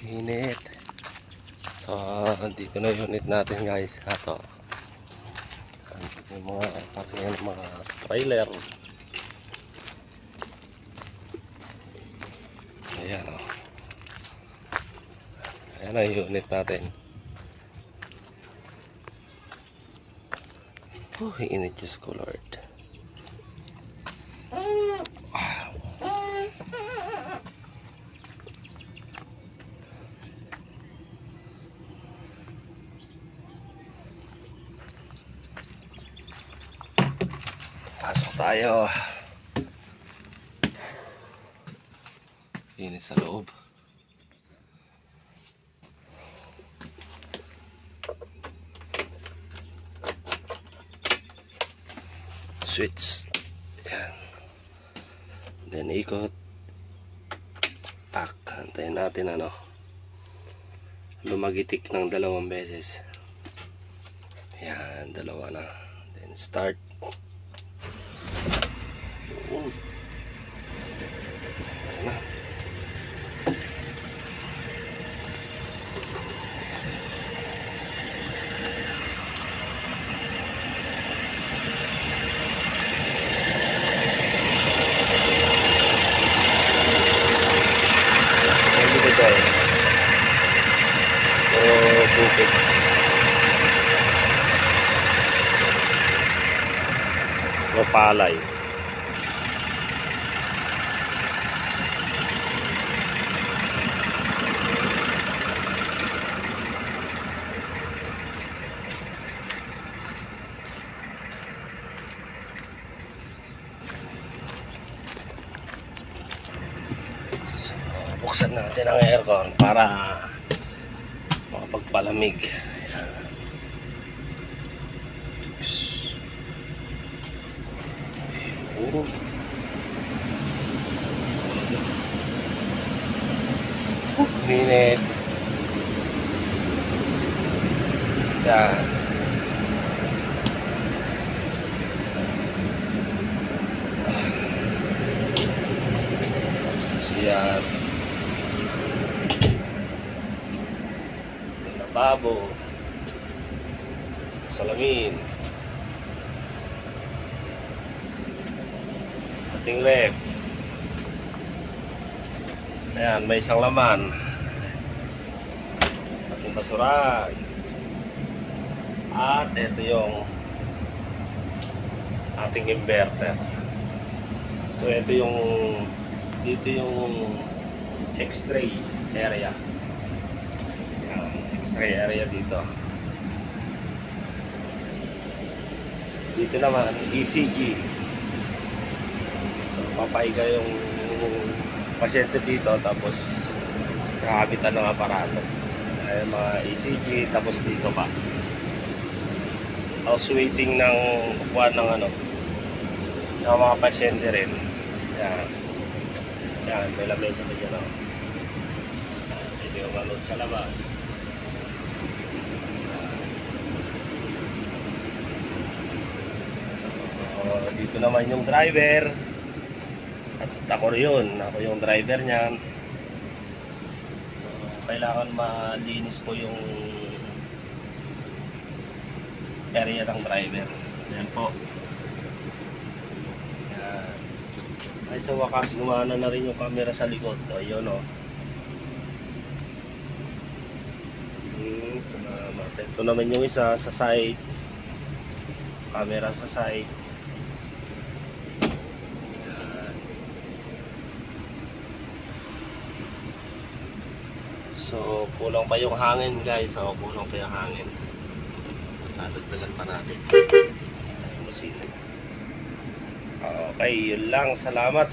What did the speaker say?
Init. So, dito na unit natin guys. Ito. Yung mga parking ng mga trailer. Ayan o. Ayan ang unit natin. Init Diyos ko Lord. Pasok tayo. Init sa loob. Switch. Yan. Then ikot. Tak. Antayin natin lumagitik ng 2 beses. Yan. 2 na. Then start. Yun. Yan na. Bukid. Palay. So, buksan natin ang aircon para makapagpalamig. Minute. Yan. Siyan. Lababo. Salamin. Ating ref. Ayan, may isang laman. Ating basurahan. At ito yung ating inverter. So ito yung dito yung X-ray area. Ayan, X-ray area dito. Dito naman ECG. So papahiga yung pasyente dito, tapos nakabitan ng aparato. Ay mga ECG, tapos dito pa. Tapos waiting ng kukuha ng ng mga pasyente rin. Yan. Yan, may lamesa pa dyan. Ito yung sa labas. So, dito naman yung driver. At ako yun, ako yung driver niyan. Kailangan malinis po yung area ng driver. Ayan po. Ayan. Ay sa wakas, gumana na rin yung camera sa likod. O yun o. Salamat. Ito naman yung isa sa side. Camera sa side. So, kulang pa yung hangin guys. So, kulang pa yung hangin. Dadagdagan pa natin. Okay, yun lang. Salamat.